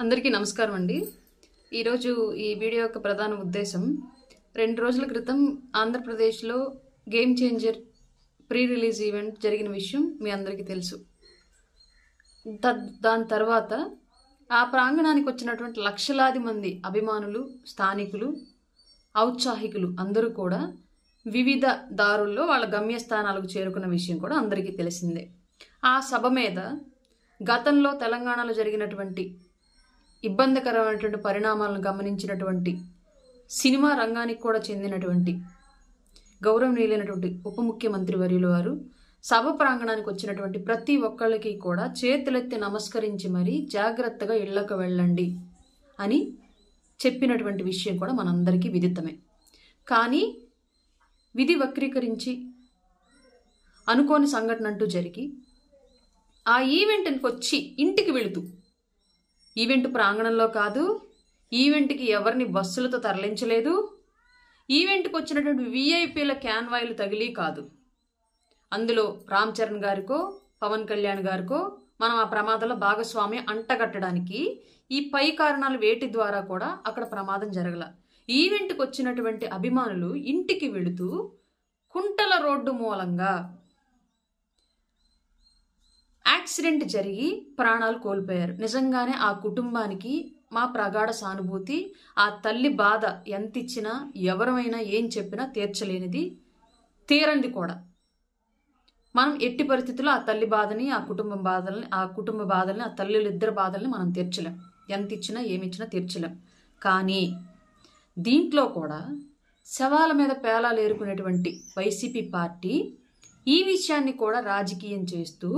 అందరికీ నమస్కారం అండి. ఈరోజు ఈ వీడియో యొక్క ప్రధాన ఉద్దేశం 2 రోజుల క్రితం ఆంధ్రప్రదేశ్లో game changer pre release event జరిగిన విషయం మీ అందరికీ తెలుసు. దాని తర్వాత ఆ ప్రాంగణానికి వచ్చినటువంటి లక్షలాది మంది అభిమానులు, స్థానికులు, ఔత్సాహికులు అందరూ కూడా వివిధ దారుల్లో వాళ్ళ గమ్యస్థానాలకు చేరుకున్న విషయం కూడా అందరికీ తెలిసిందే. ఆ సభ మీద గతంలో తెలంగాణలో జరిగినటువంటి ఇబ్బందికరమైనటువంటి పరిణామాలను గమనించినటువంటి సినిమా రంగానికి కూడా చెందినటువంటి గౌరవనీయులైనటువంటి ఉప ముఖ్యమంత్రి వర్యులు వారు సభ ప్రాంగణానికి వచ్చినటువంటి ప్రతి ఒక్కళ్ళకి కూడా చేతులెత్తి నమస్కరించి మరీ జాగ్రత్తగా ఇళ్లకు వెళ్ళండి అని చెప్పినటువంటి విషయం కూడా మనందరికీ విదితమే. కానీ విధి వక్రీకరించి అనుకోని సంఘటన అంటూ జరిగి ఆ ఈవెంట్కి వచ్చి ఇంటికి వెళుతూ, ఈవెంట్ ప్రాంగణంలో కాదు, ఈవెంట్కి ఎవరిని బస్సులతో తరలించలేదు, ఈవెంట్కి వచ్చినటువంటి విఐపీల క్యాన్వాయిలు తగిలి కాదు, అందులో రామ్ చరణ్ గారికో పవన్ కళ్యాణ్ గారికో మనం ఆ ప్రమాదంలో భాగస్వామ్యం అంటగట్టడానికి ఈ పై కారణాలు వేటి ద్వారా కూడా అక్కడ ప్రమాదం జరగల. ఈవెంట్కి వచ్చినటువంటి అభిమానులు ఇంటికి వెళుతూ కుంటల రోడ్డు మూలంగా యాక్సిడెంట్ జరిగి ప్రాణాలు కోల్పోయారు. నిజంగానే ఆ కుటుంబానికి మా ప్రగాఢ సానుభూతి. ఆ తల్లి బాధ ఎంత ఇచ్చినా ఎవరమైనా ఏం చెప్పినా తీర్చలేనిది, తీరంది కూడా. మనం ఎట్టి పరిస్థితుల్లో ఆ తల్లి బాధని, ఆ కుటుంబ బాధల్ని, ఆ తల్లులిద్దరి బాధల్ని మనం తీర్చలేం. ఎంత ఇచ్చినా ఏమిచ్చినా తీర్చలేం. కానీ దీంట్లో కూడా శవాల మీద పేలాలు ఏరుకునేటువంటి వైసీపీ పార్టీ ఈ విషయాన్ని కూడా రాజకీయం చేస్తూ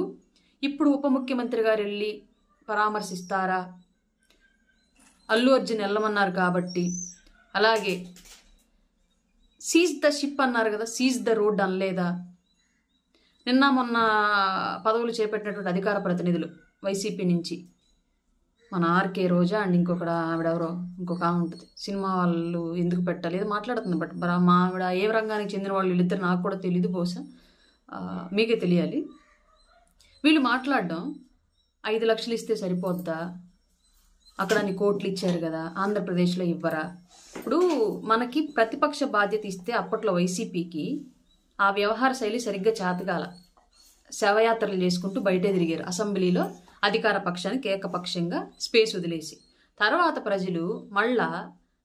ఇప్పుడు ఉప ముఖ్యమంత్రి గారు వెళ్ళి పరామర్శిస్తారా, అల్లు అర్జున్ వెళ్ళమన్నారు కాబట్టి, అలాగే సీజ్ ద షిప్ అన్నారు కదా, సీజ్ ద రోడ్ అనలేదా? నిన్న మొన్న పదవులు చేపట్టినటువంటి అధికార ప్రతినిధులు వైసీపీ నుంచి మన ఆర్కే రోజా అండ్ ఆవిడెవరో ఇంకొక ఆమె ఉంటుంది, సినిమా వాళ్ళు ఎందుకు పెట్టాలి ఏదో మాట్లాడుతుంది. బట్ మా ఆవిడ ఏ రంగానికి చెందిన వాళ్ళు వీళ్ళిద్దరు నాకు కూడా తెలియదు, బహుశా మీకే తెలియాలి. వీళ్ళు మాట్లాడడం 5 లక్షలు ఇస్తే సరిపోద్దా, అక్కడ అన్ని కోట్లు ఇచ్చారు కదా, ఆంధ్రప్రదేశ్లో ఇవ్వరా? ఇప్పుడు మనకి ప్రతిపక్ష బాధ్యత ఇస్తే అప్పట్లో వైసీపీకి ఆ వ్యవహార శైలి సరిగ్గా చేతగాల. శవయాత్రలు చేసుకుంటూ బయటే తిరిగారు, అసెంబ్లీలో అధికార పక్షానికి ఏకపక్షంగా స్పేస్ వదిలేసి. తర్వాత ప్రజలు మళ్ళా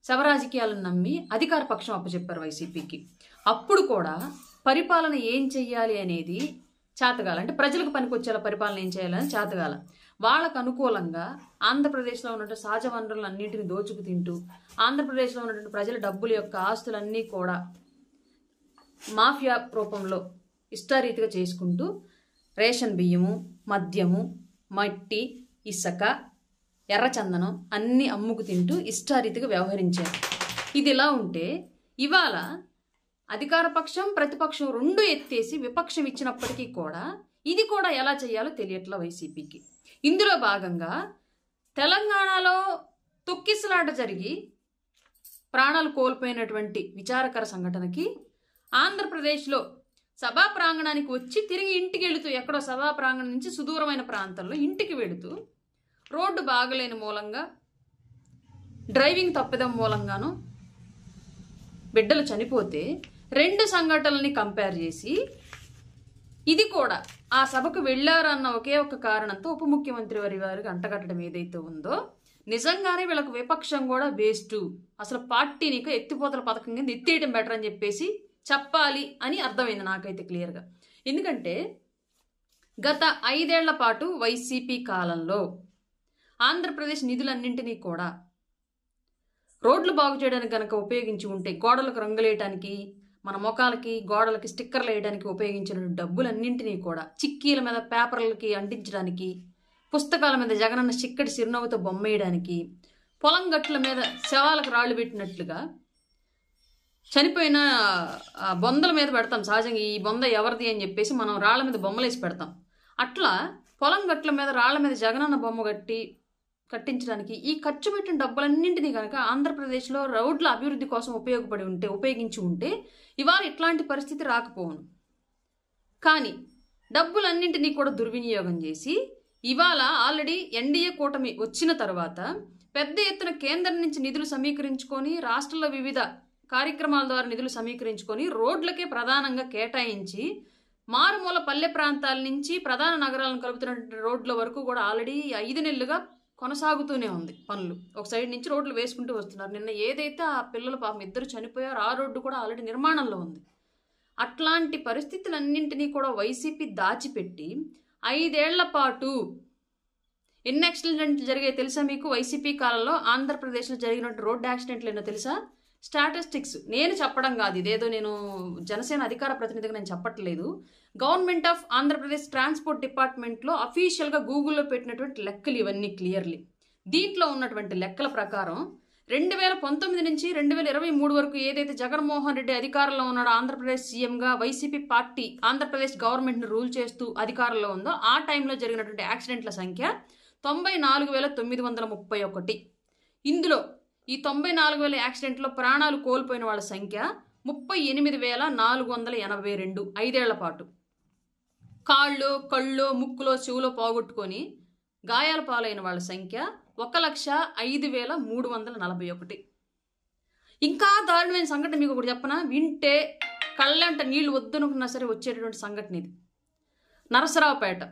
శవరాజకీయాలను నమ్మి అధికార పక్షం అప్పచెప్పారు వైసీపీకి. అప్పుడు కూడా పరిపాలన ఏం చెయ్యాలి అనేది చేతగాల, అంటే ప్రజలకు పనికొచ్చేలా పరిపాలన ఏం చేయాలని చేతగాల. వాళ్ళకు అనుకూలంగా ఆంధ్రప్రదేశ్లో ఉన్నటువంటి సహజ వనరులను అన్నింటినీ దోచుకు తింటూ, ఆంధ్రప్రదేశ్లో ఉన్నటువంటి ప్రజల డబ్బుల యొక్క ఆస్తులన్నీ కూడా మాఫియా రూపంలో ఇష్టారీతిగా చేసుకుంటూ రేషన్ బియ్యము, మద్యము, మట్టి, ఇసుక, ఎర్రచందనం అన్నీ అమ్ముకు తింటూ ఇష్టారీతిగా వ్యవహరించారు. ఇది ఇలా ఉంటే ఇవాళ అధికార పక్షం ప్రతిపక్షం రెండు ఎత్తేసి విపక్షం ఇచ్చినప్పటికీ కూడా ఇది కూడా ఎలా చేయాలో తెలియట్లా వైసీపీకి. ఇందులో భాగంగా తెలంగాణలో తొక్కిసలాట జరిగి ప్రాణాలు కోల్పోయినటువంటి విచారకర సంఘటనకి ఆంధ్రప్రదేశ్లో సభా ప్రాంగణానికి వచ్చి తిరిగి ఇంటికి వెళుతూ, ఎక్కడో సభా ప్రాంగణం నుంచి సుదూరమైన ప్రాంతంలో ఇంటికి వెళుతూ రోడ్డు బాగలేని మూలంగా, డ్రైవింగ్ తప్పిదం మూలంగాను బిడ్డలు చనిపోతే 2 సంఘటనల్ని కంపేర్ చేసి ఇది కూడా ఆ సభకు వెళ్ళారన్న ఒకే ఒక కారణంతో ఉప ముఖ్యమంత్రి వారికి అంటగట్టడం ఏదైతే ఉందో, నిజంగానే వీళ్ళకు విపక్షం కూడా వేస్ట్, అసలు పార్టీని ఎత్తిపోతల పథకం కింద ఎత్తేయడం బెటర్ అని చెప్పేసి చెప్పాలి అని అర్థమైంది నాకైతే క్లియర్గా. ఎందుకంటే గత 5 ఏళ్ల పాటు వైసీపీ కాలంలో ఆంధ్రప్రదేశ్ నిధులన్నింటినీ కూడా రోడ్లు బాగు చేయడానికి కనుక ఉపయోగించి ఉంటే, గోడలకు రంగులేయడానికి, మన ముఖాలకి గోడలకి స్టిక్కర్లు వేయడానికి ఉపయోగించిన డబ్బులన్నింటినీ కూడా చిక్కీల మీద పేపర్లకి అంటించడానికి, పుస్తకాల మీద జగనన్న చిక్కటి చిరునవ్వుతో బొమ్మ వేయడానికి, పొలం గట్ల మీద శవాలకు రాళ్లు పెట్టినట్లుగా చనిపోయిన బొందల మీద పెడతాం. సహజంగా ఈ బొంద ఎవరిది అని చెప్పేసి మనం రాళ్ల మీద బొమ్మలేసి పెడతాం. అట్లా పొలం గట్ల మీద రాళ్ల మీద జగనన్న బొమ్మ కట్టించడానికి ఈ ఖర్చు పెట్టిన డబ్బులన్నింటినీ కనుక ఆంధ్రప్రదేశ్లో రోడ్ల అభివృద్ధి కోసం ఉపయోగించి ఉంటే ఇవాళ ఇట్లాంటి పరిస్థితి రాకపోవును. కానీ డబ్బులన్నింటినీ కూడా దుర్వినియోగం చేసి ఇవాళ ఆల్రెడీ ఎన్డీఏ కూటమి వచ్చిన తర్వాత పెద్ద ఎత్తున కేంద్రం నుంచి నిధులు సమీకరించుకొని రాష్ట్రంలో వివిధ కార్యక్రమాల ద్వారా నిధులు సమీకరించుకొని రోడ్లకే ప్రధానంగా కేటాయించి మారుమూల పల్లె ప్రాంతాల నుంచి ప్రధాన నగరాలను కలుపుతున్నటువంటి రోడ్ల వరకు కూడా ఆల్రెడీ 5 నెలలుగా కొనసాగుతూనే ఉంది పనులు. ఒక సైడ్ నుంచి రోడ్లు వేసుకుంటూ వస్తున్నారు. నిన్న ఏదైతే ఆ పిల్లలు పాపం 2 చనిపోయారో ఆ రోడ్డు కూడా ఆల్రెడీ నిర్మాణంలో ఉంది. అట్లాంటి పరిస్థితులన్నింటినీ కూడా వైసీపీ దాచిపెట్టి 5 ఏళ్ల పాటు ఎన్ని యాక్సిడెంట్లు జరిగాయి తెలుసా మీకు? వైసీపీ కాలంలో ఆంధ్రప్రదేశ్లో జరిగినట్టు రోడ్డు యాక్సిడెంట్లు ఎన్నో తెలుసా? స్టాటిస్టిక్స్ నేను చెప్పడం కాదు, ఇదేదో నేను జనసేన అధికార ప్రతినిధిగా నేను చెప్పట్లేదు. గవర్నమెంట్ ఆఫ్ ఆంధ్రప్రదేశ్ ట్రాన్స్పోర్ట్ డిపార్ట్మెంట్లో అఫీషియల్గా గూగుల్లో పెట్టినటువంటి లెక్కలు ఇవన్నీ క్లియర్లీ. దీంట్లో ఉన్నటువంటి లెక్కల ప్రకారం 2019 నుంచి 2023 వరకు ఏదైతే జగన్మోహన్ రెడ్డి అధికారంలో ఉన్నాడో, ఆంధ్రప్రదేశ్ సీఎంగా వైసీపీ పార్టీ ఆంధ్రప్రదేశ్ గవర్నమెంట్ను రూల్ చేస్తూ అధికారంలో ఉందో, ఆ టైంలో జరిగినటువంటి యాక్సిడెంట్ల సంఖ్య 94,931. ఇందులో ఈ 94,000 యాక్సిడెంట్లో ప్రాణాలు కోల్పోయిన వాళ్ళ సంఖ్య 38,482. 5 ఏళ్ల పాటు కాళ్ళు, కళ్ళు, ముక్కులో, చెవులో పోగొట్టుకొని గాయాల పాలైన వాళ్ళ సంఖ్య 1,05,341. ఇంకా దారుణమైన సంఘటన మీకు ఒకటి చెప్పనా? వింటే కళ్ళంట నీళ్లు వద్దనుకున్నా సరే వచ్చేటటువంటి సంఘటన ఇది. నరసరావుపేట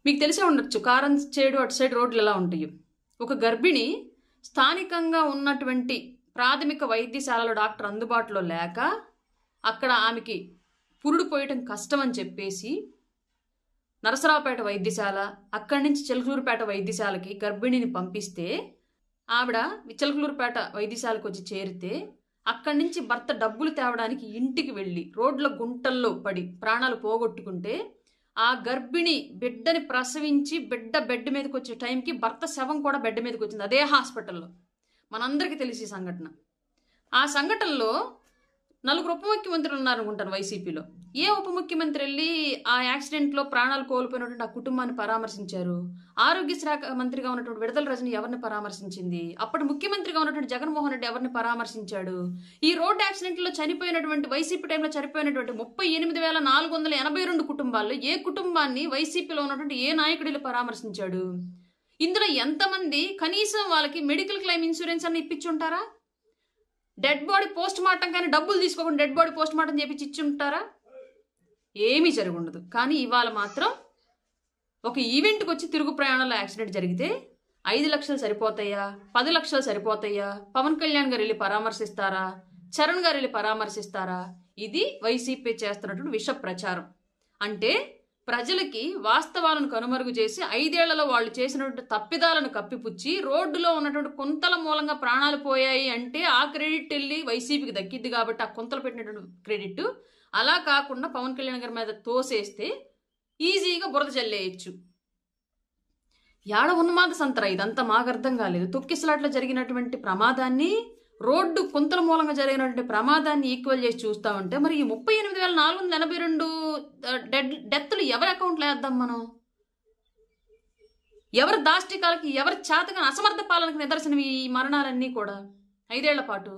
మీకు తెలిసే ఉండొచ్చు, కారం చేడు అటు సైడ్ రోడ్లు ఎలా ఉంటాయి. ఒక గర్భిణి స్థానికంగా ఉన్నటువంటి ప్రాథమిక వైద్యశాలలో డాక్టర్ అందుబాటులో లేక అక్కడ ఆమెకి పురుడు పోయటం కష్టం అని చెప్పేసి నరసరావుపేట వైద్యశాల, అక్కడి నుంచి చిలకలూరుపేట వైద్యశాలకి గర్భిణిని పంపిస్తే ఆవిడ చిలకలూరుపేట వైద్యశాలకు వచ్చి చేరితే అక్కడి నుంచి భర్త డబ్బులు తేవడానికి ఇంటికి వెళ్ళి రోడ్ల గుంటల్లో పడి ప్రాణాలు పోగొట్టుకుంటే ఆ గర్భిణి బిడ్డని ప్రసవించి బిడ్డ బెడ్ మీదకి వచ్చే టైంకి భర్త శవం కూడా బెడ్ మీదకి వచ్చింది అదే హాస్పిటల్లో. మనందరికీ తెలిసి సంఘటన. ఆ సంఘటనలో 4 ఉప ముఖ్యమంత్రులు ఉన్నారనుకుంటాను వైసీపీలో. ఏ ఉప ముఖ్యమంత్రి వెళ్ళి ఆ యాక్సిడెంట్లో ప్రాణాలు కోల్పోయినటువంటి ఆ కుటుంబాన్ని పరామర్శించారు? ఆరోగ్య శాఖ మంత్రిగా ఉన్నటువంటి విడదల రజని ఎవరిని పరామర్శించింది? అప్పటి ముఖ్యమంత్రిగా ఉన్నటువంటి జగన్మోహన్ రెడ్డి ఎవరిని పరామర్శించాడు? ఈ రోడ్ యాక్సిడెంట్లో చనిపోయినటువంటి వైసీపీ టైంలో చనిపోయినటువంటి 38,482 కుటుంబాల్లో ఏ కుటుంబాన్ని వైసీపీలో ఉన్నటువంటి ఏ నాయకుడిని పరామర్శించాడు? ఇందులో ఎంతమంది కనీసం వాళ్ళకి మెడికల్ క్లెయిమ్ ఇన్సూరెన్స్ అన్న ఇప్పించుంటారా? డెడ్ బాడీ పోస్ట్ మార్టం కానీ డబ్బులు తీసుకోకుండా డెడ్ బాడీ పోస్ట్ మార్టం చేపించి ఇచ్చుంటారా? ఏమీ జరుగుండదు. కానీ ఇవాళ మాత్రం ఒక ఈవెంట్కి వచ్చి తిరుగు ప్రయాణంలో యాక్సిడెంట్ జరిగితే 5 లక్షలు సరిపోతాయా? 10 లక్షలు సరిపోతాయా? పవన్ కళ్యాణ్ గారు వెళ్ళి పరామర్శిస్తారా? చరణ్ గారు వెళ్ళి పరామర్శిస్తారా? ఇది వైసీపీ చేస్తున్నటువంటి విష ప్రచారం. అంటే ప్రజలకి వాస్తవాలను కనుమరుగు చేసి 5 ఏళ్లలో వాళ్ళు చేసినటువంటి తప్పిదాలను కప్పిపుచ్చి రోడ్డులో ఉన్నటువంటి కుంతల మూలంగా ప్రాణాలు పోయాయి అంటే ఆ క్రెడిట్ వెళ్ళి వైసీపీకి దక్కిద్ది కాబట్టి ఆ కుంతలు పెట్టినటువంటి క్రెడిట్. అలా కాకుండా పవన్ కళ్యాణ్ గారి మీద తోసేస్తే ఈజీగా బురద చల్లేయచ్చు. యాడ ఉన్మాద సంతరా ఇదంతా మాకు అర్థం కాలేదు. తొక్కిసలాట్లో జరిగినటువంటి ప్రమాదాన్ని, రోడ్డు కుంతల మూలంగా జరిగినటువంటి ప్రమాదాన్ని ఈక్వల్ చేసి చూస్తా ఉంటే మరి ఈ 38,482 డెత్లు ఎవరి అకౌంట్లో వేద్దాం మనం? ఎవరి దాష్టికాలకి, ఎవరి చేతగా అసమర్థ పాలనకు నిదర్శనం ఈ మరణాలన్నీ కూడా 5 ఏళ్ల పాటు.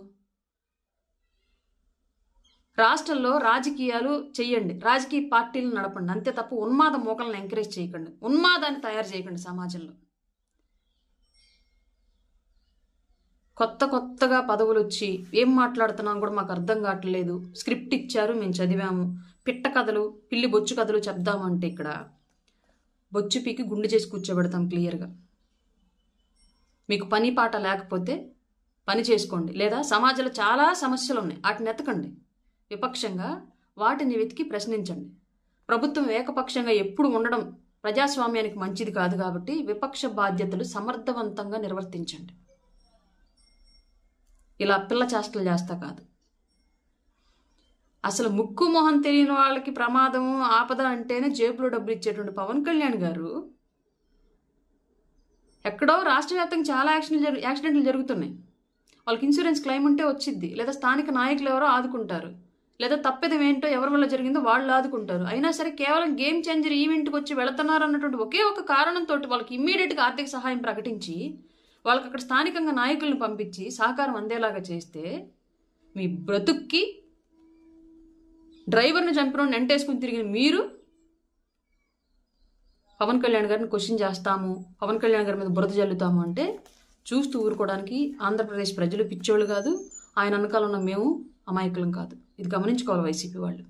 రాష్ట్రంలో రాజకీయాలు చెయ్యండి, రాజకీయ పార్టీలను నడపండి, అంతే తప్ప ఉన్మాద మోకలను ఎంకరేజ్ చేయకండి, ఉన్మాదాన్ని తయారు చేయకండి సమాజంలో. కొత్తగా పదవులు వచ్చి ఏం మాట్లాడుతున్నాం కూడా మాకు అర్థం కావట్లేదు. స్క్రిప్ట్ ఇచ్చారు, మేము చదివాము, పిట్ట కథలు, పిల్లి బొచ్చు కథలు చెప్దామంటే ఇక్కడ బొచ్చు పీకి గుండె చేసి కూర్చోబెడతాం క్లియర్గా. మీకు పని పాట లేకపోతే పని చేసుకోండి, లేదా సమాజంలో చాలా సమస్యలు ఉన్నాయి వాటిని ఎత్తకండి. విపక్షంగా వాటిని వెతికి ప్రశ్నించండి. ప్రభుత్వం ఏకపక్షంగా ఎప్పుడు ఉండడం ప్రజాస్వామ్యానికి మంచిది కాదు కాబట్టి విపక్ష బాధ్యతలు సమర్థవంతంగా నిర్వర్తించండి. ఇలా పిల్ల చేష్టలు చేస్తా కాదు. అసలు ముక్కు మొహం తెలియని వాళ్ళకి ప్రమాదం ఆపద అంటేనే జేబులో డబ్బులు ఇచ్చేటువంటి పవన్ కళ్యాణ్ గారు ఎక్కడో రాష్ట్ర వ్యాప్తంగా చాలా యాక్సిడెంట్లు జరుగుతున్నాయి. వాళ్ళకి ఇన్సూరెన్స్ క్లెయిమ్ ఉంటే వచ్చిద్ది, లేదా స్థానిక నాయకులు ఎవరో ఆదుకుంటారు, లేదా తప్పిదం ఏంటో ఎవరి వల్ల జరిగిందో వాళ్ళు ఆదుకుంటారు. అయినా సరే కేవలం గేమ్ చేంజర్ ఈవెంట్కి వచ్చి వెళుతున్నారు అన్నటువంటి ఒకే ఒక కారణంతో వాళ్ళకి ఇమ్మీడియట్గా ఆర్థిక సహాయం ప్రకటించి వాళ్ళకి అక్కడ స్థానికంగా నాయకులను పంపించి సహకారం అందేలాగా చేస్తే మీ బ్రతుక్కి డ్రైవర్ని చంపిన ఎంటేసుకుని తిరిగిన మీరు పవన్ కళ్యాణ్ గారిని క్వశ్చన్ చేస్తాము, పవన్ కళ్యాణ్ గారి మీద బురద జల్లుతాము అంటే చూస్తూ ఊరుకోవడానికి ఆంధ్రప్రదేశ్ ప్రజలు పిచ్చోళ్ళు కాదు, ఆయన వెనకాల ఉన్న మేము అమాయకులం కాదు. ఇది గమనించుకోవాలి వైసీపీ వాళ్ళు.